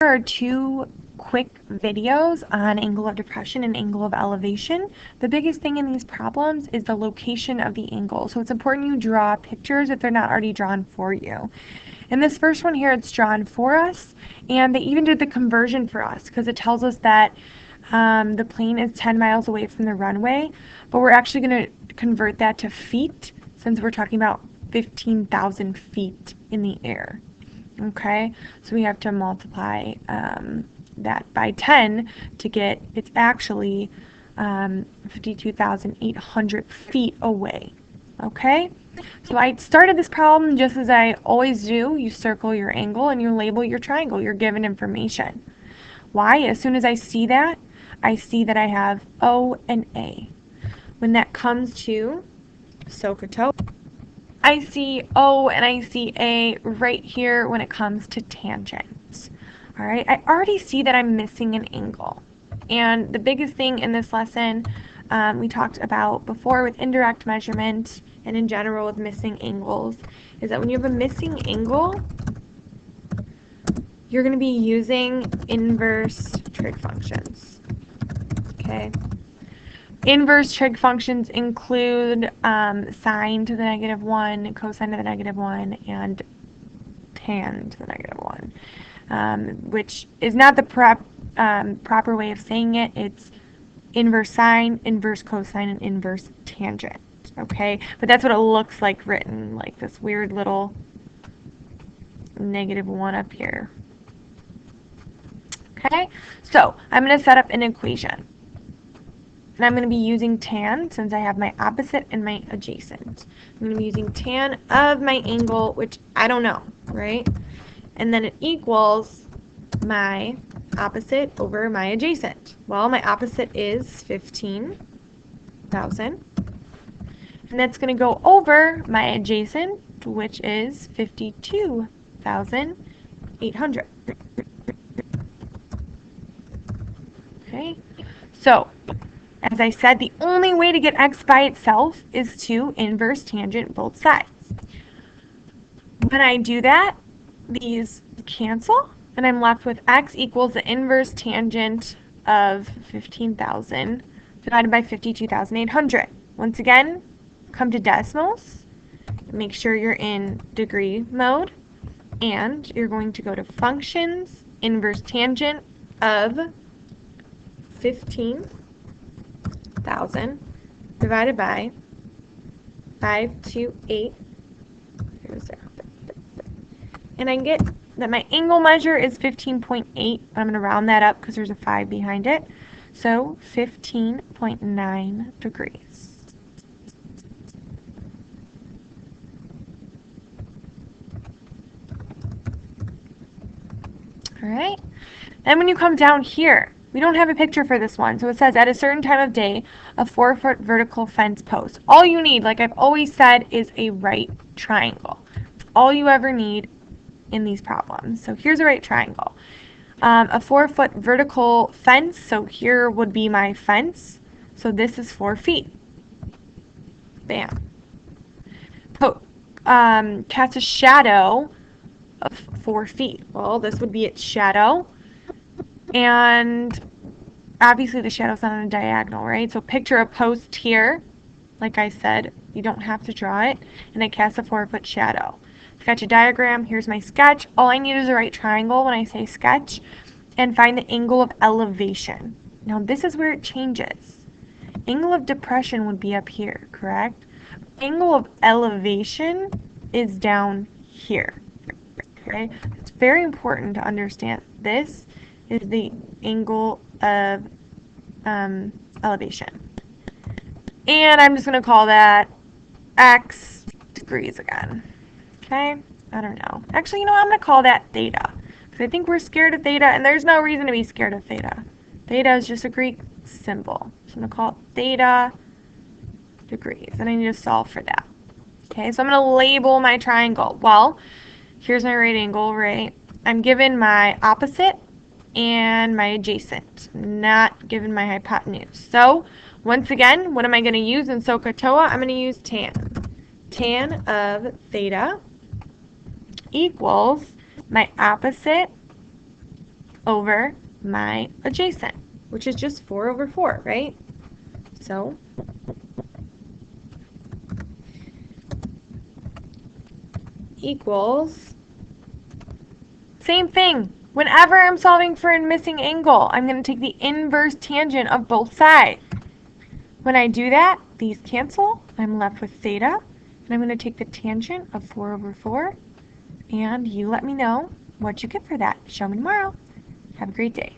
There are two quick videos on angle of depression and angle of elevation. The biggest thing in these problems is the location of the angle. So it's important you draw pictures if they're not already drawn for you. In this first one here, it's drawn for us, and they even did the conversion for us because it tells us that the plane is 10 miles away from the runway, but we're actually going to convert that to feet since we're talking about 15,000 feet in the air. Okay, so we have to multiply that by 10 to get, it's actually 52,800 feet away. Okay, so I started this problem just as I always do. You circle your angle and you label your triangle. You're given information. Why? As soon as I see that I have O and A. When that comes to SOHCAHTOA, I see O and I see A right here when it comes to tangents. All right, I already see that I'm missing an angle. And the biggest thing in this lesson we talked about before with indirect measurement and in general with missing angles is that when you have a missing angle, you're going to be using inverse trig functions. Okay. Inverse trig functions include sine to the -1, cosine to the -1, and tan to the -1, which is not the proper way of saying it. It's inverse sine, inverse cosine, and inverse tangent. Okay, but that's what it looks like written, like this weird little -1 up here. Okay, so I'm going to set up an equation. And I'm going to be using tan since I have my opposite and my adjacent. I'm going to be using tan of my angle, which I don't know, right? And then it equals my opposite over my adjacent. Well, my opposite is 15,000. And that's going to go over my adjacent, which is 52,800. Okay, so as I said, the only way to get x by itself is to inverse tangent both sides. When I do that, these cancel, and I'm left with x equals the inverse tangent of 15,000 divided by 52,800. Once again, come to decimals, make sure you're in degree mode, and you're going to go to functions, inverse tangent of 15,000 divided by 528, and I get that my angle measure is 15.8. I'm going to round that up because there's a 5 behind it. So 15.9 degrees. All right. Then when you come down here, we don't have a picture for this one, so it says at a certain time of day, a 4-foot vertical fence post. All you need, like I've always said, is a right triangle. All you ever need in these problems. So here's a right triangle. A 4-foot vertical fence, so here would be my fence. So this is 4 feet. Bam. Cast a shadow of 4 feet. Well, this would be its shadow. And obviously the shadow's not on a diagonal, right? So picture a post here. Like I said, you don't have to draw it. And I cast a 4-foot shadow. Sketch a diagram. Here's my sketch. All I need is a right triangle when I say sketch. And find the angle of elevation. Now this is where it changes. Angle of depression would be up here, correct? Angle of elevation is down here. Okay? It's very important to understand this is the angle of elevation. And I'm just going to call that x degrees again. Okay? I don't know. Actually, you know what? I'm going to call that theta. Because I think we're scared of theta, and there's no reason to be scared of theta. Theta is just a Greek symbol. So I'm going to call it theta degrees. And I need to solve for that. Okay, so I'm going to label my triangle. Well, here's my right angle, right? I'm given my opposite and my adjacent, not given my hypotenuse. So once again, what am I going to use in SOHCAHTOA? I'm going to use tan. Tan of theta equals my opposite over my adjacent, which is just 4 over 4, right? So equals, same thing. Whenever I'm solving for a missing angle, I'm going to take the inverse tangent of both sides. When I do that, these cancel. I'm left with theta. And I'm going to take the tangent of 4 over 4. And you let me know what you get for that. Show me tomorrow. Have a great day.